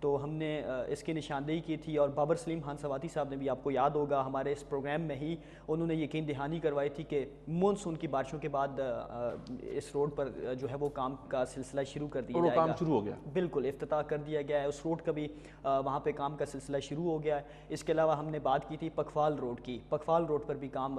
تو ہم نے اس کی نشاندہی کی تھی، اور بابر سلیم خان سواتی صاحب نے بھی، آپ کو یاد ہوگا ہمارے اس پروگرام میں ہی انہوں نے یقین دہانی کروائی تھی کہ مونسون کی بارشوں کے بعد اس روڈ پر جو ہے وہ کام کا سلسلہ شروع کر دیا اور وہ جائے گا. کام شروع ہو گیا. بالکل افتتاح کر دیا گیا ہے اس روڈ کا بھی، وہاں پہ کام کا سلسلہ شروع ہو گیا ہے. اس کے علاوہ ہم نے بات کی تھی پکفال روڈ کی، پکفال روڈ پر بھی کام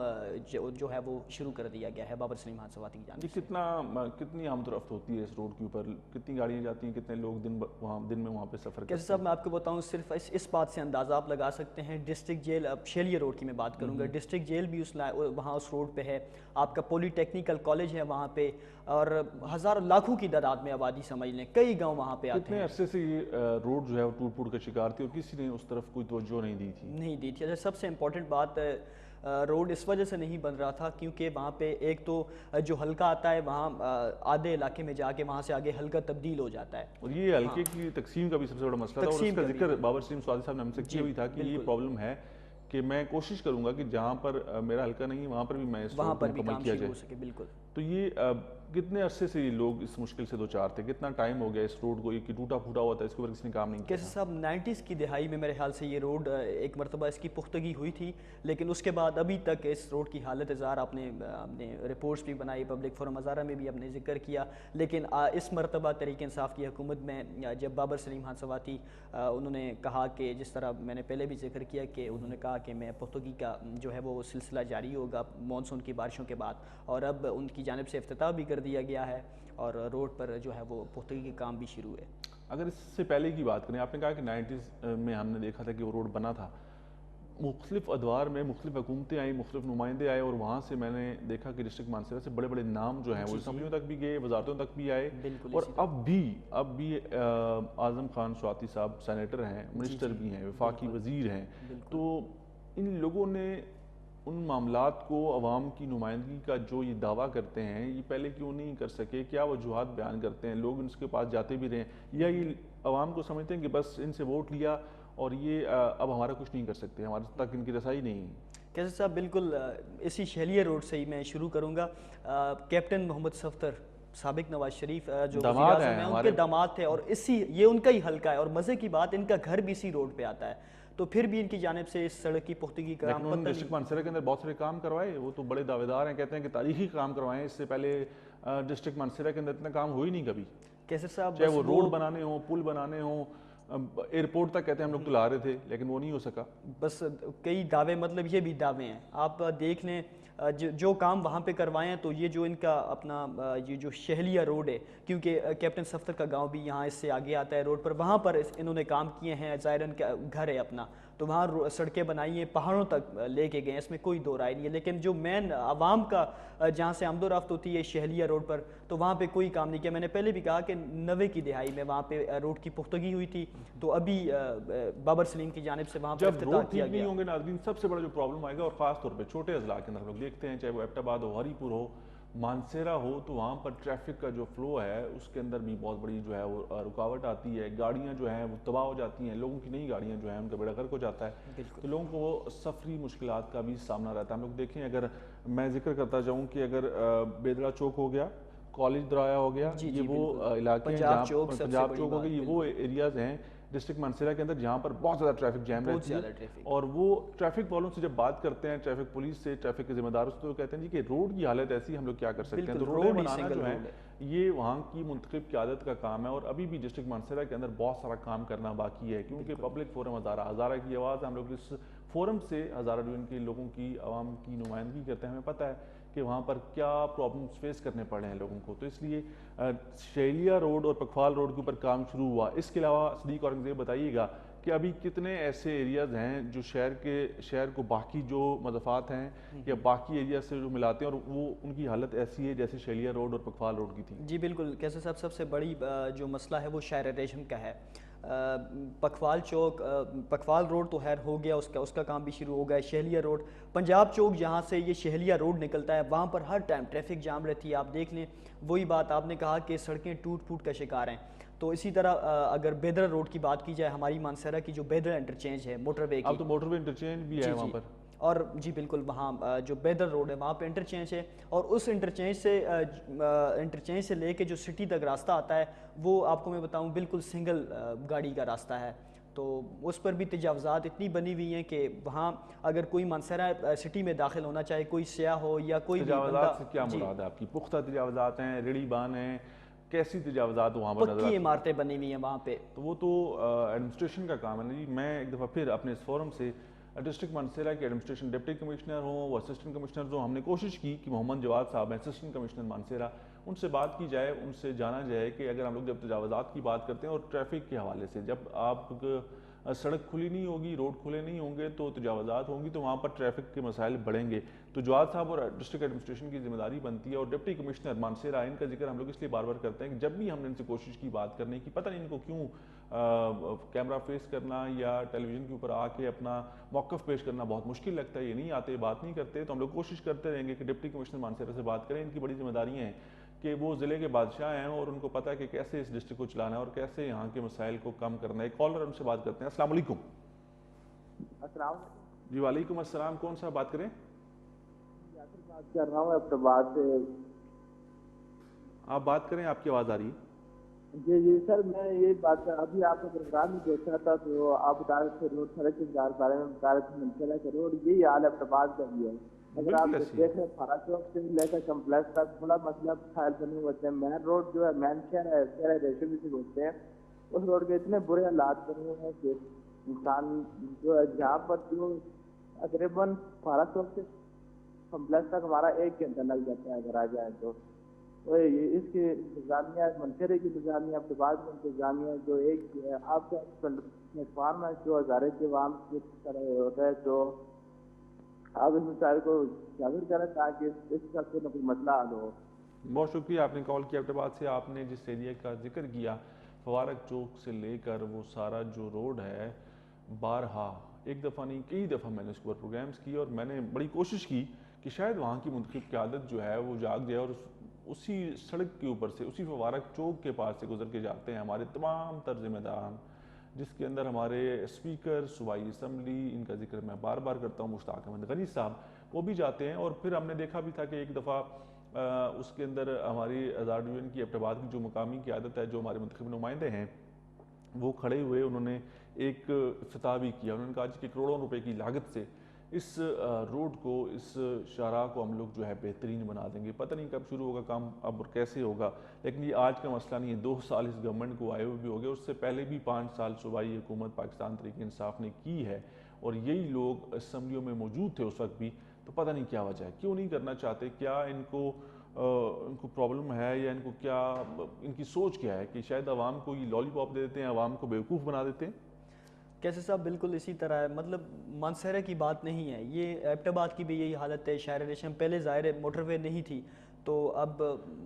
جو ہے وہ شروع کر دیا گیا ہے بابر سلیم خان سواتی کی جانب سے. کتنی آمد و رفت ہوتی ہے اس روڈ کے اوپر؟ کتنی گاڑیاں جاتی ہیں؟ کتنے لوگ دن میں وہاں پہ سفر کرتے ہیں؟ کیسے صاحب میں آپ کو بتاؤں، صرف اس بات سے اندازہ آپ لگا سکتے ہیں. ڈسٹرکٹ جیل، اب شیلیہ روڈ کی میں بات کروں گا، ڈسٹرکٹ جیل بھی وہاں اس روڈ پہ ہے. آپ کا پولی ٹیکنیکل کالج ہے وہاں پہ، اور ہزاروں لاکھوں کی تعداد میں آبادی سمجھ لیں، کئی گاؤں وہاں پہ آتے کتنے ہیں. عرصے سے یہ روڈ جو ہے وہ ٹوٹ پھوٹ کا شکار تھی اور کسی نے اس طرف کوئی توجہ نہیں دی تھی؟ اچھا، سب سے امپورٹنٹ بات روڈ اس وجہ سے نہیں بن رہا تھا کیونکہ وہاں پہ ایک تو جو حلقہ آتا ہے وہاں آدھے علاقے میں جا کے وہاں سے آگے حلقہ تبدیل ہو جاتا ہے. اور یہ حلقے کی تقسیم کا بھی سب سے بڑا مسئلہ تھا، اور اس کا ذکر بابر سلیم سواتی صاحب نے ہم سے کیا بھی تھا کہ یہ پرابلم ہے کہ میں کوشش کروں گا کہ جہاں پر میرا حلقہ نہیں وہاں پر بھی میں اس روڈ کو مکمل کیا جائے. بالکل. تو یہ کتنے عرصے سے یہ لوگ اس مشکل سے دوچار تھے؟ کتنا ٹائم ہو گیا اس روڈ کو؟ یہ ٹوٹا پھوٹا ہوا تھا، اس کے اوپر کسی نے کام نہیں کیا؟ کیسے صاحب 90s کی دہائی میں میرے خیال سے یہ روڈ ایک مرتبہ اس کی پختگی ہوئی تھی، لیکن اس کے بعد ابھی تک اس روڈ کی حالت زار آپ نے رپورٹس بھی بنائی، پبلک فورم ہزارہ میں بھی آپ نے ذکر کیا. لیکن اس مرتبہ تحریک انصاف کی حکومت میں جب بابر سلیم خان سواتی انہوں نے کہا کہ جس طرح میں نے پہلے بھی ذکر کیا کہ انہوں نے کہا کہ میں پختگی کا جو ہے وہ سلسلہ جاری ہوگا مانسون کی بارشوں کے بعد، اور اب ان کی جانب سے افتتاح بھی کر دیا گیا ہے اور روڈ پر جو ہے وہ پختگی کے کام بھی شروع ہے. اگر اس سے پہلے کی بات کریں، آپ نے کہا کہ 90s میں ہم نے دیکھا تھا کہ وہ روڈ بنا تھا، مختلف ادوار میں مختلف حکومتیں آئیں، مختلف نمائندے آئے، اور وہاں سے میں نے دیکھا کہ ڈسٹرکٹ مانسہرہ سے بڑے بڑے نام جو ہیں وہ اسمبلیوں تک بھی گئے، وزارتوں تک بھی آئے، اور اب بھی اعظم خان سواتی صاحب سینیٹر ہیں، منسٹر بھی ہیں، وفاقی وزیر ہیں. تو ان لوگوں نے ان معاملات کو عوام کی نمائندگی کا جو یہ دعویٰ کرتے ہیں یہ پہلے کیوں نہیں کر سکے؟ کیا وجوہات بیان کرتے ہیں؟ لوگ ان کے پاس جاتے بھی رہے ہیں، یا یہ عوام کو سمجھتے ہیں کہ بس ان سے ووٹ لیا اور یہ اب ہمارا کچھ نہیں کر سکتے، ہمارے تک ان کی رسائی نہیں ہے؟ کیسے صاحب بالکل اسی شیلیہ روڈ سے ہی میں شروع کروں گا. کیپٹن محمد صفدر سابق نواز شریف جو وزیر اعظم ہیں ان کے داماد تھے، اور یہ ان کا ہی حلقہ ہے، اور مزے کی بات ان کا گھر بھی اسی روڈ پہ آتا ہے. تو پھر بھی ان کی جانب سے اس سڑک کی پختگی کا لیکن انہوں نے ڈسٹرکٹ مانسہرہ کے اندر بہت سارے کام کروائے، وہ تو بڑے دعوے دار ہیں، کہتے ہیں کہ تاریخی کام کروائے ہیں. اس سے پہلے ڈسٹرکٹ مانسہرہ کے اندر اتنا کام ہو ہی نہیں کبھی، کیسے صاحب، چاہے وہ روڈ بنانے ہوں، پل بنانے ہوں، ایئرپورٹ تک کہتے ہیں ہم لوگ تو لا رہے تھے لیکن وہ نہیں ہو سکا. بس کئی دعوے، مطلب یہ بھی دعوے ہیں. آپ دیکھ لیں جو کام وہاں پہ کروائے ہیں، تو یہ جو ان کا اپنا یہ جو شہلیہ روڈ ہے، کیونکہ کیپٹن صفدر کا گاؤں بھی یہاں اس سے آگے آتا ہے روڈ پر، وہاں پر انہوں نے کام کیے ہیں. ظاہراً کا گھر ہے اپنا، تو وہاں سڑکیں بنائی ہیں، پہاڑوں تک لے کے گئے ہیں، اس میں کوئی دو رائے نہیں ہے. لیکن جو مین عوام کا جہاں سے آمد و رفت ہوتی ہے شہلیہ روڈ پر، تو وہاں پہ کوئی کام نہیں کیا. میں نے پہلے بھی کہا کہ 90 کی دہائی میں وہاں پہ روڈ کی پختگی ہوئی تھی، تو ابھی بابر سلیم کی جانب سے وہاں پہ افتتاح کیا گیا. جب روڈ ٹھیک نہیں ہوں گے ناظرین، سب سے بڑا جو پرابلم آئے گا، اور خاص طور پہ چھوٹے اضلاع کے اندر ہم لوگ دیکھتے ہیں، چاہے وہ ایبٹ آباد ہو، ہری پور ہو، مانسہرہ ہو، تو وہاں پر ٹریفک کا جو فلو ہے اس کے اندر بھی بہت بڑی جو ہے وہ رکاوٹ آتی ہے. گاڑیاں جو ہیں وہ تباہ ہو جاتی ہیں، لوگوں کی نئی گاڑیاں جو ہیں ان کا بیڑا غرق ہو جاتا ہے، تو لوگوں کو وہ سفری مشکلات کا بھی سامنا رہتا ہے. ہم لوگ دیکھیں، اگر میں ذکر کرتا جاؤں کہ اگر بیدڑا چوک ہو گیا، کالج درایا ہو گیا، یہ وہ علاقے ہیں جہاں پنجاب چوک ہو گیا، یہ وہ ایریاز ہیں ڈسٹرکٹ مانسہرہ کے اندر جہاں پر بہت زیادہ ٹریفک جیم رہتی ہے. اور وہ ٹریفک پرابلم سے جب بات کرتے ہیں ٹریفک پولیس سے، ٹریفک کے ذمہ داروں سے، تو کہتے ہیں جی کہ روڈ کی حالت ایسی، ہم لوگ کیا کر سکتے ہیں. تو روڈیں بنانا جو ہے یہ وہاں کی منتخب قیادت کا کام ہے، اور ابھی بھی ڈسٹرکٹ مانسہرہ کے اندر بہت سارا کام کرنا باقی ہے، کیونکہ پبلک فورم ہزارہ کی آواز ہے. ہم لوگ اس فورم سے ہزارہ ڈویژن کے لوگوں کی، عوام کی نمائندگی کرتے ہیں. ہمیں پتہ ہے کہ وہاں پر کیا پرابلمس فیس کرنے پڑ رہے ہیں لوگوں کو، تو اس لیے شیلیہ روڈ اور پکفال روڈ کے اوپر کام شروع ہوا. اس کے علاوہ صدیق اورنگزیب بتائیے گا کہ ابھی کتنے ایسے ایریاز ہیں جو شہر کو باقی جو مضافات ہیں یا باقی ایریا سے جو ملاتے ہیں، اور وہ ان کی حالت ایسی ہے جیسے شیلیہ روڈ اور پکفال روڈ کی تھی؟ جی بالکل کیسے صاحب، سب سے بڑی جو مسئلہ ہے وہ شاہراہ ریشم کا ہے. پکفال چوک، پکفال روڈ تو خیر ہو گیا، اس کا کام بھی شروع ہو گیا. شہلیہ روڈ، پنجاب چوک جہاں سے یہ شہلیہ روڈ نکلتا ہے، وہاں پر ہر ٹائم ٹریفک جام رہتی ہے. آپ دیکھ لیں، وہی بات آپ نے کہا کہ سڑکیں ٹوٹ پھوٹ کا شکار ہیں. تو اسی طرح اگر بیدر روڈ کی بات کی جائے، ہماری مانسہرہ کی جو بیدر انٹرچینج ہے موٹر وے کی، اب تو موٹر وے انٹرچینج بھی ہے وہاں پر. اور جی بالکل وہاں جو بیدر روڈ ہے وہاں پہ انٹرچینج ہے، اور اس انٹرچینج سے لے کے جو سٹی تک راستہ آتا ہے وہ آپ کو میں بتاؤں بالکل سنگل گاڑی کا راستہ ہے، تو اس پر بھی تجاوزات اتنی بنی ہوئی ہیں کہ وہاں اگر کوئی منصرہ سٹی میں داخل ہونا چاہے، کوئی سیاح ہو یا کوئی بھی بندہ، تجاوزات سے کیا جی مراد ہے آپ کی؟ پختہ تجاوزات ہیں، ریڑی بان ہیں، کیسی تجاوزات وہاں پر نظر پکی آتی ہیں؟ عمارتیں بنی ہوئی ہیں وہاں پہ؟ تو وہ تو ایڈمنسٹریشن کا کام ہے نا جی۔ میں ایک دفعہ پھر اپنے اس فورم سے ڈسٹرکٹ مانسیرا کے ایڈمنسٹریشن ڈپٹی کمشنر ہوں، وہ اسسٹنٹ کمشنر ہوں، ہم نے کوشش کی کہ محمد جواد صاحب ہیں اسسٹنٹ کمشنر مانسیرا، ان سے بات کی جائے، ان سے جانا جائے کہ اگر ہم لوگ جب تجاوزات کی بات کرتے ہیں اور ٹریفک کے حوالے سے، جب آپ سڑک کھلی نہیں ہوگی، روڈ کھلے نہیں ہوں گے تو تجاوزات ہوں گی، تو وہاں پر ٹریفک کے مسائل بڑھیں گے۔ تو جواد صاحب اور ڈسٹرکٹ ایڈمنسٹریشن کی ذمہ داری بنتی ہے، اور ڈپٹی کمشنر مانسیرا، ان کا ذکر ہم لوگ اس لیے بار بار کرتے ہیں کہ جب بھی ہم نے ان سے کوشش کی بات کرنے کی، پتہ نہیں ان کو کیوں کیمرہ فیس کرنا یا ٹیلی ویژن کے اوپر آ کے اپنا موقف پیش کرنا بہت مشکل لگتا ہے، یہ نہیں آتے، بات نہیں کرتے، تو ہم لوگ کوشش کرتے رہیں گے کہ ڈپٹی کمشنر مانسیرا سے بات کریں۔ ان کی بڑی ذمہ داریاں ہیں کہ وہ ضلع کے بادشاہ ہیں اور ان کو پتہ ہے کہ کیسے اس ڈسٹرکٹ کو چلانا ہے اور کیسے یہاں کے مسائل کو کم کرنا ہے۔ کالر ان سے بات کرتے ہیں۔ السلام علیکم۔ السلام علیکم جی وعلیکم السلام، کون سا بات کریں؟ یاسر بات کر رہا ہوں اپٹاباد سے۔ آپ بات کریں، آپ کی آواز آ رہی ہے۔ جی سر، میں یہ بات کر ابھی آپ کا پروگرام بھی دیکھا تھا تو آپ بتا رہے تھے روڈ سڑک کے بارے میں بتا رہے تھے منصرہ کے روڈ، یہی حال اپٹاباد کا بھی ہے۔ اگر آپ بالکل ایسی ہے۔ دیکھ رہے ہیں پھارا چوک سے لے کر کمپلیکس تک بڑا مطلب خیال بنے ہوتے ہیں۔ مین روڈ جو ہے، مین شہر ہے، شہر ریشو بھی سے بولتے ہیں، اس روڈ کے اتنے برے حالات بنے ہوئے ہیں کہ انسان جو ہے جہاں پر جو تقریباً پھارا چوک سے کمپلیکس تک ہمارا 1 گھنٹہ لگ جاتا ہے اگر آ جائے تو۔ اس کی انتظامیہ، منصرے کی انتظامیہ، اپٹاباد کی انتظامیہ جو ایک آپ کا پلیٹ فارم ہے جو ہزارے کے عوام کی طرح ہوتا ہے، جو آپ اس مسائل کو اجاگر کریں تاکہ اس کا کوئی نہ کوئی مسئلہ حل ہو۔ بہت شکریہ، آپ نے کال کیا اپٹاباد سے۔ آپ نے جس ایریا کا ذکر کیا، فوارق چوک سے لے کر وہ سارا جو روڈ ہے، بارہا ایک دفعہ نہیں کئی دفعہ میں نے اس کے اوپر پروگرامز کیے اور میں نے بڑی کوشش کی کہ شاید وہاں کی منتخب قیادت جو ہے وہ جاگ جائے اور اسی سڑک کے اوپر سے، اسی فوارق چوک کے پاس سے گزر کے جاتے ہیں ہمارے تمام تر ذمہ داران، جس کے اندر ہمارے اسپیکر صوبائی اسمبلی، ان کا ذکر میں بار بار کرتا ہوں، مشتاق احمد غنی صاحب، وہ بھی جاتے ہیں۔ اور پھر ہم نے دیکھا بھی تھا کہ ایک دفعہ اس کے اندر ہماری ہزار ڈویژن کی اپٹاباد کی جو مقامی قیادت ہے، جو ہمارے منتخب نمائندے ہیں، وہ کھڑے ہوئے، انہوں نے ایک افتتاح بھی کیا۔ انہوں نے کہا کہ کروڑوں روپے کی لاگت سے اس روڈ کو، اس شاہراہ کو ہم لوگ جو ہے بہترین بنا دیں گے۔ پتہ نہیں کب شروع ہوگا کام، اب اور کیسے ہوگا، لیکن یہ آج کا مسئلہ نہیں ہے۔ 2 سال اس گورنمنٹ کو آئے ہوئے بھی ہو گئے، اس سے پہلے بھی 5 سال صوبائی حکومت پاکستان تحریک انصاف نے کی ہے، اور یہی لوگ اسمبلیوں میں موجود تھے اس وقت بھی۔ تو پتہ نہیں کیا وجہ ہے، کیوں نہیں کرنا چاہتے؟ کیا ان کو پرابلم ہے، یا ان کو کیا، ان کی سوچ کیا ہے کہ شاید عوام کو یہ لالی پاپ دے دیتے ہیں، عوام کو بیوقوف بنا دیتے ہیں؟ کیسے صاحب بالکل اسی طرح ہے، مطلب مانسہرہ کی بات نہیں ہے یہ، ایبٹ کی بھی یہی حالت ہے۔ شہر ریشم پہلے ظاہر ہے موٹر وے نہیں تھی، تو اب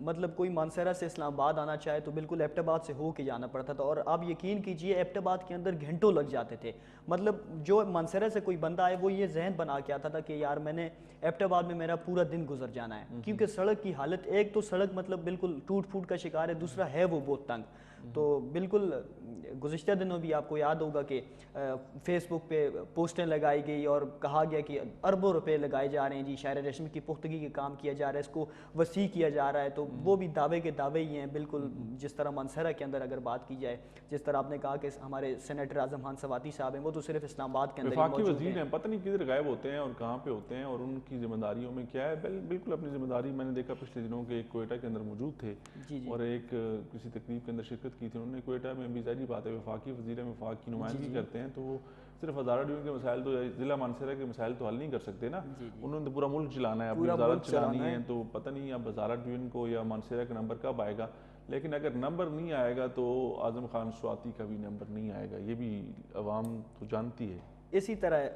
مطلب کوئی مانسہرہ سے اسلام آباد آنا چاہے تو بالکل ایبٹ آباد سے ہو کے جانا پڑتا تھا، اور آپ یقین کیجئے ایبٹ آباد کے اندر گھنٹوں لگ جاتے تھے۔ مطلب جو مانسہرہ سے کوئی بندہ آئے وہ یہ ذہن بنا کے آتا تھا کہ یار میں نے ایبٹ آباد میں میرا پورا دن گزر جانا ہے، کیونکہ سڑک کی حالت، ایک تو سڑک مطلب بالکل ٹوٹ پھوٹ کا شکار ہے، دوسرا ہے وہ بہت تنگ۔ تو بالکل گزشتہ دنوں بھی آپ کو یاد ہوگا کہ فیس بک پہ پوسٹیں لگائی گئی اور کہا گیا کہ اربوں روپے لگائے جا رہے ہیں جی، شہر ریشم کی پختگی کے کام کیا جا رہا ہے، اس کو وسیع کیا جا رہا ہے۔ تو وہ بھی دعوے کے دعوے ہی ہیں بالکل، جس طرح مانسہرہ کے اندر اگر بات کی جائے، جس طرح آپ نے کہا کہ ہمارے سینیٹر اعظم خان سواتی صاحب ہیں، وہ تو صرف اسلام آباد کے اندر ہی وفاقی موجود وزیر ہیں، پتہ نہیں کدھر غائب ہوتے ہیں اور کہاں پہ ہوتے ہیں، اور ان کی ذمہ داریوں میں کیا ہے۔ بالکل اپنی ذمہ داری، میں نے دیکھا پچھلے دنوں کے ایک کوئٹہ کے اندر موجود تھے اور ایک کسی تقریب کے اندر شرکت کی تھی، انہوں نے کوئٹہ میں بھی ظاہری بات ہے وفاقی وزیر وفاق کی نمائندگی کرتے ہیں، تو وہ صرف ہزارہ ڈویژن کے مسائل تو، ضلع مانسہرہ کے مسائل تو حل نہیں کر سکتے نا، انہوں نے پورا ملک چلانا ہے، اپنی وزارت چلانی ہے۔ تو پتہ نہیں اب ہزارہ ڈویژن کو یا مانسہرہ کا نمبر کب آئے گا، لیکن اگر نمبر نہیں آئے گا تو اعظم خان سواتی کا بھی نمبر نہیں آئے گا، یہ بھی عوام تو جانتی ہے۔ اسی طرح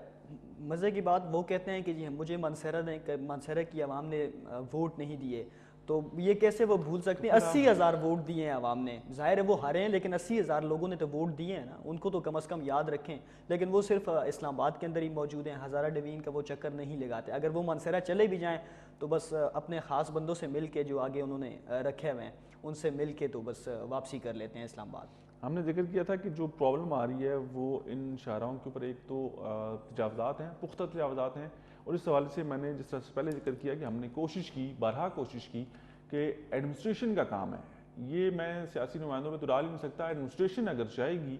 مزے کی بات وہ کہتے ہیں کہ جی مجھے مانسہرہ کی عوام نے ووٹ نہیں دیے، تو یہ کیسے وہ بھول سکتے ہیں؟ 80,000 ووٹ دیے ہیں عوام نے، ظاہر ہے وہ ہارے ہیں لیکن 80,000 لوگوں نے تو ووٹ دیے ہیں نا، ان کو تو کم از کم یاد رکھیں۔ لیکن وہ صرف اسلام آباد کے اندر ہی موجود ہیں، ہزارہ ڈویژن کا وہ چکر نہیں لگاتے۔ اگر وہ مانسہرہ چلے بھی جائیں تو بس اپنے خاص بندوں سے مل کے جو آگے انہوں نے رکھے ہوئے ہیں ان سے مل کے تو بس واپسی کر لیتے ہیں اسلام آباد۔ ہم نے ذکر کیا تھا کہ جو پرابلم آ رہی ہے وہ ان شاہراہوں کے اوپر ایک تو تجاوزات ہیں، پختہ تجاوزات ہیں، اور اس حوالے سے میں نے جس طرح سے پہلے ذکر کیا کہ ہم نے کوشش کی، بارہا کوشش کی کہ ایڈمنسٹریشن کا کام ہے، یہ میں سیاسی نمائندوں میں تو ڈال ہی نہیں سکتا، ایڈمنسٹریشن اگر چاہے گی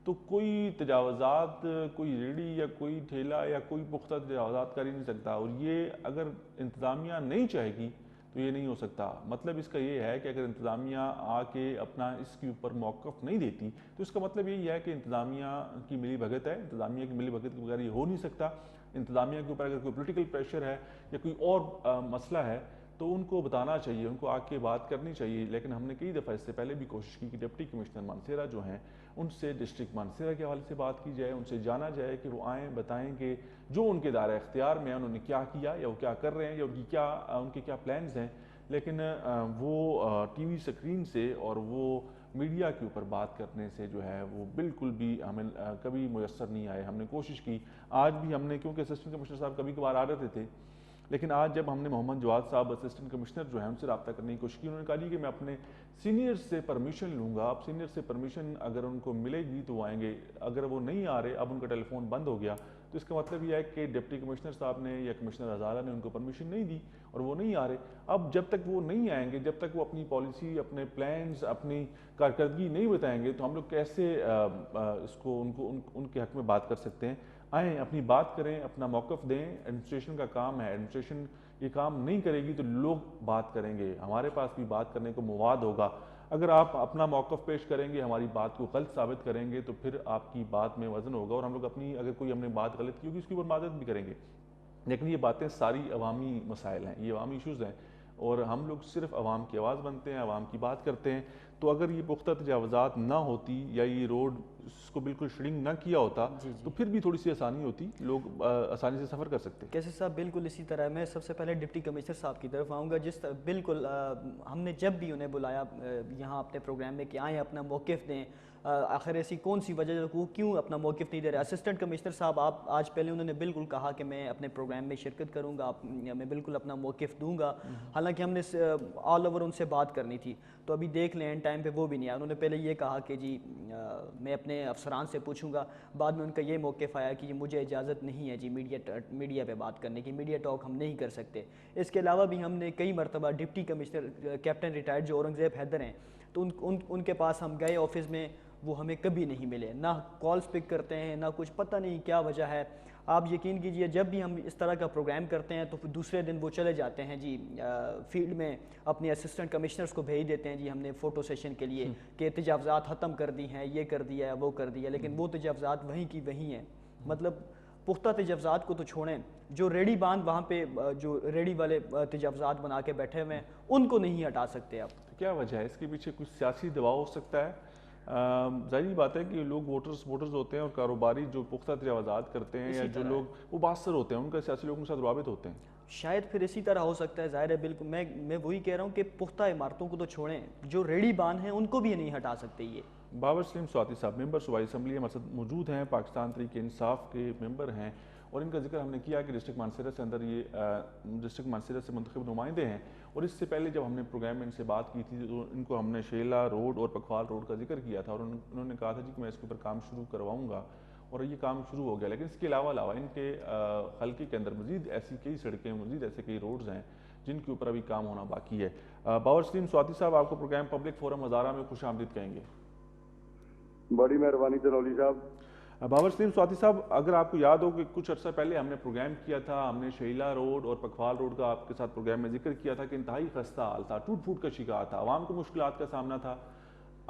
تو کوئی تجاوزات، کوئی ریڑھی یا کوئی ٹھیلا یا کوئی پختہ تجاوزات کر ہی نہیں سکتا، اور یہ اگر انتظامیہ نہیں چاہے گی تو یہ نہیں ہو سکتا۔ مطلب اس کا یہ ہے کہ اگر انتظامیہ آ کے اپنا اس کے اوپر موقف نہیں دیتی تو اس کا مطلب یہی ہے کہ انتظامیہ کی ملی بھگت ہے، انتظامیہ کی ملی بھگت کے بغیر یہ ہو نہیں سکتا۔ انتظامیہ کے اوپر اگر کوئی پولیٹیکل پریشر ہے یا کوئی اور مسئلہ ہے تو ان کو بتانا چاہیے، ان کو آ کے بات کرنی چاہیے، لیکن ہم نے کئی دفعہ اس سے پہلے بھی کوشش کی کہ ڈپٹی کمشنر مانسہرہ جو ہیں ان سے ڈسٹرکٹ مانسہرہ کے حوالے سے بات کی جائے، ان سے جانا جائے کہ وہ آئیں، بتائیں کہ جو ان کے دائرہ اختیار میں ہیں انہوں نے کیا کیا یا وہ کیا کر رہے ہیں یا ان کے کیا پلانز ہیں، لیکن وہ ٹی وی سکرین سے اور وہ میڈیا کے اوپر بات کرنے سے جو ہے وہ بالکل بھی ہمیں کبھی میسر نہیں آئے۔ ہم نے کوشش کی، آج بھی ہم نے، کیونکہ اسسٹنٹ کمشنر صاحب کبھی کبھار آ رہے تھے، لیکن آج جب ہم نے محمد جواد صاحب اسسٹنٹ کمشنر جو ہیں ان سے رابطہ کرنے کی کوشش کی، انہوں نے کہا کہ میں اپنے سینئر سے پرمیشن لوں گا، اب سینئر سے پرمیشن اگر ان کو ملے گی تو وہ آئیں گے، اگر وہ نہیں آ رہے، اب ان کا ٹیلی فون بند ہو گیا تو اس کا مطلب یہ ہے کہ ڈپٹی کمشنر صاحب نے یا کمشنر ہزارہ نے ان کو پرمیشن نہیں دی اور وہ نہیں آ رہے۔ اب جب تک وہ نہیں آئیں گے، جب تک وہ اپنی پالیسی، اپنے پلانز، اپنی کارکردگی نہیں بتائیں گے تو ہم لوگ کیسے اس کو ان کے حق میں بات کر سکتے ہیں؟ آئیں، اپنی بات کریں، اپنا موقف دیں، ایڈمنسٹریشن کا کام ہے، ایڈمنسٹریشن یہ کام نہیں کرے گی تو لوگ بات کریں گے، ہمارے پاس بھی بات کرنے کو مواد ہوگا۔ اگر آپ اپنا موقف پیش کریں گے، ہماری بات کو غلط ثابت کریں گے تو پھر آپ کی بات میں وزن ہوگا، اور ہم لوگ اپنی، اگر کوئی ہم نے بات غلط کی ہوگی اس کی اوپر مدد بھی کریں گے۔ لیکن یہ باتیں ساری عوامی مسائل ہیں، یہ عوامی ایشوز ہیں، اور ہم لوگ صرف عوام کی آواز بنتے ہیں، عوام کی بات کرتے ہیں۔ تو اگر یہ پختہ تجاوزات نہ ہوتی یا یہ روڈ اس کو بالکل شرنک نہ کیا ہوتا تو پھر بھی تھوڑی سی آسانی ہوتی، لوگ آسانی سے سفر کر سکتے۔ کیسے صاحب بالکل اسی طرح میں سب سے پہلے ڈپٹی کمشنر صاحب کی طرف آؤں گا، جس طرح بالکل ہم نے جب بھی انہیں بلایا یہاں اپنے پروگرام میں کہ آئیں اپنا موقف دیں، آخر ایسی کون سی وجہ وہ کیوں اپنا موقف نہیں دے رہے۔ اسسٹنٹ کمشنر صاحب آپ آج پہلے انہوں نے بالکل کہا کہ میں اپنے پروگرام میں شرکت کروں گا، میں بالکل اپنا موقف دوں گا، حالانکہ ہم نے آل اوور ان سے بات کرنی تھی، تو ابھی دیکھ لیں اینڈ ٹائم پہ وہ بھی نہیں آیا۔ انہوں نے پہلے یہ کہا کہ جی میں اپنے افسران سے پوچھوں گا، بعد میں ان کا یہ موقف آیا کہ مجھے اجازت نہیں ہے جی میڈیا پہ بات کرنے کی، میڈیا ٹاک ہم نہیں کر سکتے۔ اس کے علاوہ بھی ہم نے کئی مرتبہ ڈپٹی کمشنر کیپٹن ریٹائرڈ جو اورنگزیب حیدر ہیں، تو ان کے پاس ہم گئے آفس میں، وہ ہمیں کبھی نہیں ملے، نہ کالز پک کرتے ہیں، نہ کچھ، پتہ نہیں کیا وجہ ہے۔ آپ یقین کیجئے جب بھی ہم اس طرح کا پروگرام کرتے ہیں تو پھر دوسرے دن وہ چلے جاتے ہیں جی فیلڈ میں، اپنے اسسٹنٹ کمشنرز کو بھیج دیتے ہیں جی ہم نے فوٹو سیشن کے لیے کہ تجاوزات ختم کر دی ہیں، یہ کر دیا ہے، وہ کر دیا، لیکن وہ تجاوزات وہیں کی وہیں ہیں۔ مطلب پختہ تجاوزات کو تو چھوڑیں، جو ریڑھی باندھ وہاں پہ جو ریڑھی والے تجاوزات بنا کے بیٹھے ہوئے ہیں ان کو نہیں ہٹا سکتے آپ۔ کیا وجہ ہے؟ اس کے پیچھے کچھ سیاسی دباؤ ہو سکتا ہے۔ ظاہری بات ہے کہ لوگ ووٹرز ہوتے ہیں، اور کاروباری جو پختہ تجاوزات کرتے ہیں یا جو لوگ وہ باثر ہوتے ہیں، ان کا سیاسی لوگوں کے ساتھ روابط ہوتے ہیں۔ شاید پھر اسی طرح ہو سکتا ہے، ظاہر ہے بالکل، میں وہی کہہ رہا ہوں کہ پختہ عمارتوں کو تو چھوڑیں، جو ریڑھی باندھ ہیں ان کو بھی نہیں ہٹا سکتے یہ۔ بابر سلیم سواتی صاحب ممبر صوبائی اسمبلی ہمارے ساتھ موجود ہیں، پاکستان تحریک انصاف کے ممبر ہیں، اور ان کا ذکر ہم نے کیا کہ ڈسٹرکٹ مانسہرہ سے اندر یہ ڈسٹرکٹ مانسہرہ سے منتخب نمائندے ہیں، اور اس سے پہلے جب ہم نے پروگرام میں ان سے بات کی تھی تو ان کو ہم نے شیلا روڈ اور پکھوال روڈ کا ذکر کیا تھا، اور انہوں نے کہا تھا جی کہ میں اس کے اوپر کام شروع کرواؤں گا، اور یہ کام شروع ہو گیا۔ لیکن اس کے علاوہ ان کے حلقے کے اندر مزید ایسی کئی سڑکیں، مزید ایسے کئی روڈز ہیں جن کے اوپر ابھی کام ہونا باقی ہے۔ باور سلیم سواتی صاحب، آپ کو پروگرام پبلک فورم ہزارہ میں خوش آمدید کہیں گے۔ بڑی مہربانی تنولی صاحب۔ باور سلیم سواتی صاحب، اگر آپ کو یاد ہو کہ کچھ عرصہ پہلے ہم نے پروگرام کیا تھا، ہم نے شیلا روڈ اور پکھوال روڈ کا آپ کے ساتھ پروگرام میں ذکر کیا تھا کہ انتہائی خستہ حال تھا، ٹوٹ پھوٹ کا شکار تھا، عوام کو مشکلات کا سامنا تھا۔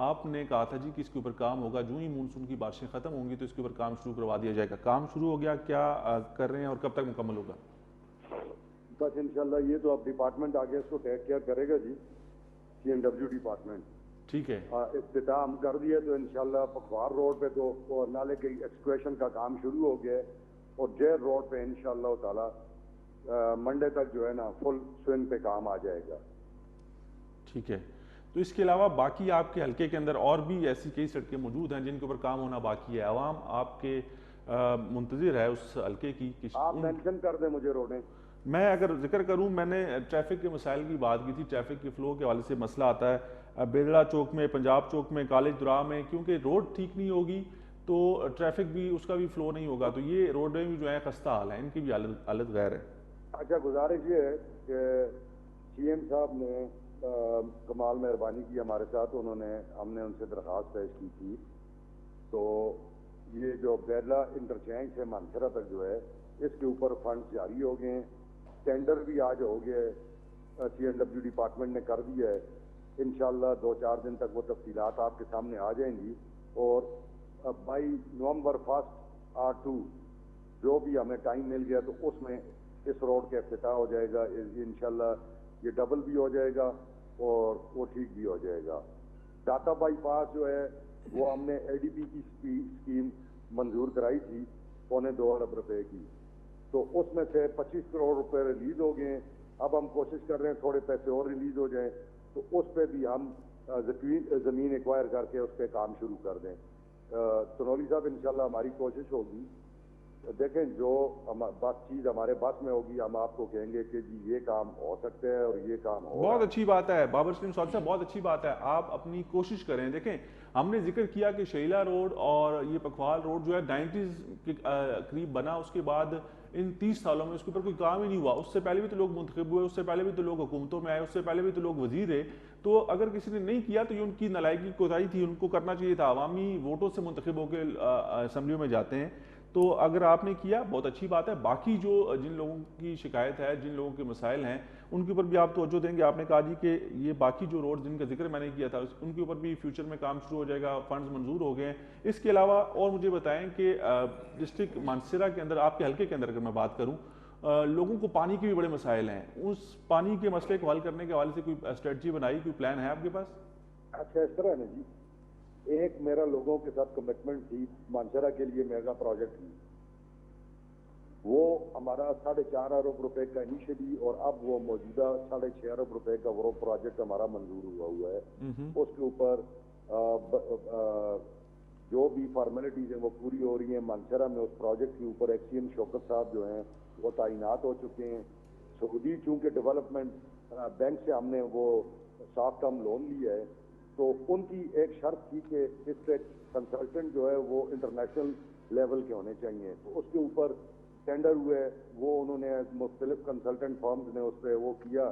آپ نے کہا تھا جی کہ اس کے اوپر کام ہوگا، جو ہی مونسون کی بارشیں ختم ہوں گی تو اس کے اوپر کام شروع کروا دیا جائے گا۔ کام شروع ہو گیا، کیا کر رہے ہیں اور کب تک مکمل ہوگا؟ بس انشاءاللہ یہ تو اب ڈپارٹمنٹ آگے اس کو ٹیک کیئر کرے گا جی، CMW ڈپارٹمنٹ۔ ٹھیک ہے، افتتاح کر دیا تو انشاءاللہ پکھوار روڈ پہ تو نالے کی ایکسکویشن کا کام شروع ہو گیا ہے، اور جیر روڈ پہ انشاءاللہ تعالی منڈے تک جو ہے نا فل سوئنگ پہ کام آ جائے گا۔ ٹھیک ہے، تو اس کے علاوہ باقی آپ کے حلقے کے اندر اور بھی ایسی کئی سڑکیں موجود ہیں جن کے اوپر کام ہونا باقی ہے، عوام آپ کے منتظر ہے اس حلقے کی۔ آپ مینشن کر دیں مجھے روڈیں۔ میں اگر ذکر کروں، میں نے ٹریفک کے مسائل کی بات کی تھی، ٹریفک کے فلو کے حوالے سے مسئلہ آتا ہے بیڑڑا چوک میں، پنجاب چوک میں، کالج درا میں، کیونکہ روڈ ٹھیک نہیں ہوگی تو ٹریفک بھی اس کا بھی فلو نہیں ہوگا، تو یہ روڈیں بھی جو ہیں خستہ حال ہیں، ان کی بھی حالت غیر ہے۔ اچھا، گزارش یہ ہے کہ سی ایم صاحب نے کمال مہربانی کی ہمارے ساتھ، ہم نے ان سے درخواست پیش کی تھی، تو یہ جو بیرلا انٹرچینج سے مانسرا تک جو ہے اس کے اوپر فنڈ جاری ہو گئے ہیں، ٹینڈر بھی آج ہو گیا ہے، سی این ڈبلیو ڈپارٹمنٹ نے کر دیا ہے، انشاءاللہ 2-4 دن تک وہ تفصیلات آپ کے سامنے آ جائیں گی، اور بائی نومبر 1 R2 جو بھی ہمیں ٹائم مل گیا تو اس میں اس روڈ کا افتتاح ہو جائے گا، انشاءاللہ یہ ڈبل بھی ہو جائے گا اور وہ ٹھیک بھی ہو جائے گا۔ داتا بائی پاس جو ہے وہ ہم نے اے ڈی پی کی اسکیم منظور کرائی تھی 2.25 ارب روپے کی، تو اس میں سے 25 کروڑ روپے ریلیز ہو گئے ہیں، اب ہم کوشش کر رہے ہیں تھوڑے پیسے اور ریلیز ہو جائیں تو اس پہ بھی ہم زمین ایکوائر کر کے اس پہ کام شروع کر دیں۔ تنولی صاحب انشاءاللہ ہماری کوشش ہوگی، دیکھیں جو چیز ہمارے بس میں ہوگی ہم آپ کو کہیں گے کہ جی یہ کام ہو سکتا ہے اور یہ کام ہو بہت اچھی بات ہے بابر سلیم سعودی صاحب، بہت اچھی بات ہے، آپ اپنی کوشش کریں۔ دیکھیں ہم نے ذکر کیا کہ شیلا روڈ اور یہ پکھوال روڈ جو ہے 90s کے قریب بنا، اس کے بعد ان 30 سالوں میں اس کے اوپر کوئی کام ہی نہیں ہوا۔ اس سے پہلے بھی تو لوگ منتخب ہوئے، اس سے پہلے بھی تو لوگ حکومتوں میں آئے، اس سے پہلے بھی تو لوگ وزیر رہے، تو اگر کسی نے نہیں کیا تو یہ ان کی نالائقی کوتاہی تھی، ان کو کرنا چاہیے تھا۔ عوامی ووٹوں سے منتخب ہو کے اسمبلیوں میں جاتے ہیں، تو اگر آپ نے کیا بہت اچھی بات ہے۔ باقی جو جن لوگوں کی شکایت ہے، جن لوگوں کے مسائل ہیں، ان کے اوپر بھی آپ توجہ دیں گے۔ آپ نے کہا جی کہ یہ باقی جو روڈ جن کا ذکر میں نے کیا تھا ان کے اوپر بھی فیوچر میں کام شروع ہو جائے گا، فنڈز منظور ہو گئے ہیں۔ اس کے علاوہ اور مجھے بتائیں کہ ڈسٹرکٹ مانسیرا کے اندر، آپ کے حلقے کے اندر اگر میں بات کروں، لوگوں کو پانی کے بھی بڑے مسائل ہیں، اس پانی کے مسئلے کو حل کرنے کے حوالے سے کوئی اسٹریٹجی بنائی، کوئی پلان ہے آپ کے پاس؟ اچھا، اس طرح ہے نا جی، ایک میرا لوگوں کے ساتھ کمٹمنٹ تھی مانسیرا کے لیے میگا پروجیکٹ تھی، وہ ہمارا 4.5 ارب روپے کا انیشلی، اور اب وہ موجودہ 6.5 ارب روپے کا وہ پروجیکٹ ہمارا منظور ہوا ہے۔ اس کے اوپر جو بھی فارمیلٹیز ہیں وہ پوری ہو رہی ہیں۔ مانسیرا میں اس پروجیکٹ کے اوپر ایک سی ایم شوکت صاحب جو ہیں وہ تعینات ہو چکے ہیں۔ سعودی چونکہ ڈیولپمنٹ بینک سے ہم نے وہ سافٹ ٹرم لون لیا ہے، تو ان کی ایک شرط تھی کہ اس پہ کنسلٹنٹ جو ہے وہ انٹرنیشنل لیول کے ہونے چاہیے، تو اس کے اوپر ٹینڈر ہوئے، وہ انہوں نے مختلف کنسلٹنٹ فرمز نے اس پہ وہ کیا،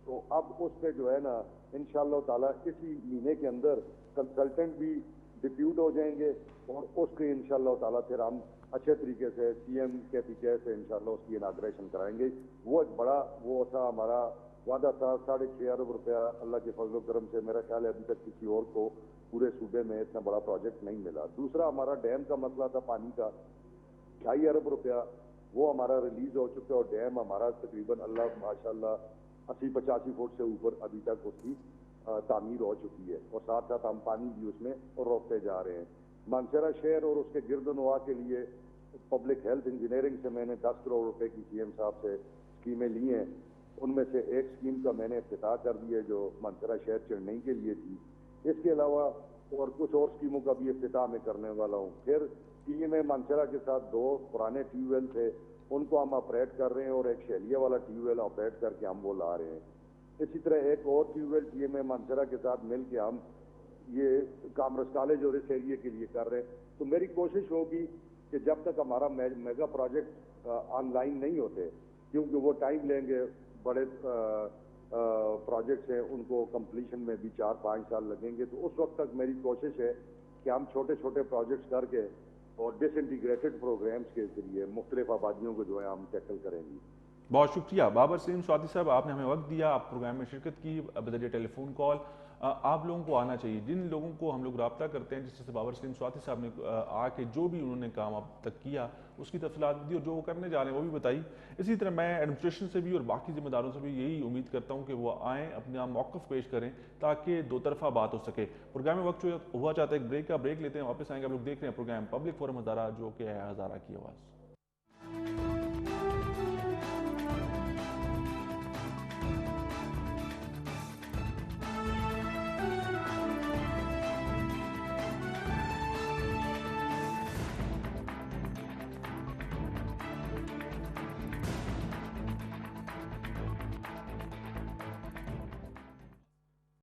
تو اب اس پہ جو ہے نا انشاءاللہ تعالیٰ اسی مہینے کے اندر کنسلٹنٹ بھی ڈپیوٹ ہو جائیں گے، اور اس کے انشاءاللہ تعالیٰ پھر ہم اچھے طریقے سے سی ایم کے پیچھے سے انشاءاللہ اس کی اناگریشن کرائیں گے۔ وہ ایک بڑا وہ تھا ہمارا وعدہ تھا، 6.5 ارب روپیہ اللہ کے فضل و کرم سے میرا خیال ہے ابھی تک کسی اور کو پورے صوبے میں اتنا بڑا پروجیکٹ نہیں ملا۔ دوسرا ہمارا ڈیم کا مسئلہ تھا پانی کا، 2.5 ارب روپیہ وہ ہمارا ریلیز ہو چکا ہے، اور ڈیم ہمارا تقریباً اللہ ماشاءاللہ 80-85 فٹ سے اوپر ابھی تک اس کی تعمیر ہو چکی ہے، اور ساتھ ساتھ ہم پانی بھی اس میں روکتے جا رہے ہیں۔ مانسیرا شہر اور اس کے گرد و نواح کے لیے پبلک ہیلتھ انجینئرنگ سے میں نے 10 کروڑ روپے کی سی ایم صاحب سے اسکیمیں لی ہیں، ان میں سے ایک اسکیم کا میں نے افتتاح کر دی ہے جو مانسیرا شہر چڑھنے کے لیے تھی۔ اس کے علاوہ اور کچھ اور اسکیموں کا بھی افتتاح میں کرنے والا ہوں۔ پھر ٹی ایم اے مانسیرا کے ساتھ 2 پرانے ٹیوب ویل تھے، ان کو ہم آپریٹ کر رہے ہیں، اور ایک شیلیہ والا ٹیوب ویل آپریٹ کر کے ہم وہ لا رہے ہیں۔ اسی طرح ایک اور ٹیوب ویل ٹی ایم اے مانسیرا کے ساتھ مل کے ہم یہ کامرس کالج اور اس ایریے کے لیے کر رہے ہیں۔ تو میری کوشش ہوگی کہ جب تک ہمارا میگا پروجیکٹ آن لائن نہیں ہوتے، کیونکہ وہ ٹائم لیں گے، بڑے پروجیکٹس ہیں ان کو کمپلیشن میں بھی 4-5 سال لگیں گے، تو اس وقت تک میری کوشش ہے کہ ہم چھوٹے چھوٹے پروجیکٹس کر کے اور ڈس انٹیگریٹڈ پروگرامز کے ذریعے مختلف آبادیوں کو جو ہے ہم ٹیکل کریں گے۔ بہت شکریہ بابر سلیم سعودی صاحب، آپ نے ہمیں وقت دیا، آپ پروگرام میں شرکت کی بذریعہ ٹیلی فون کال۔ آپ لوگوں کو آنا چاہیے، جن لوگوں کو ہم لوگ رابطہ کرتے ہیں، جس سے بابر سلیم سعودی صاحب نے آ کے جو بھی انہوں نے کام اب تک کیا اس کی تفصیلات دی، اور جو وہ کرنے جا رہے ہیں وہ بھی بتائی۔ اسی طرح میں ایڈمنسٹریشن سے بھی اور باقی ذمہ داروں سے بھی یہی امید کرتا ہوں کہ وہ آئیں، اپنا موقف پیش کریں تاکہ دو طرفہ بات ہو سکے۔ پروگرام میں وقت ہوا چاہتا ہے ایک بریک کا، بریک لیتے ہیں، واپس آئیں گے۔ آپ لوگ دیکھ رہے ہیں پروگرام پبلک فورم ہزارہ، جو کہ ہے ہزارہ کی آواز۔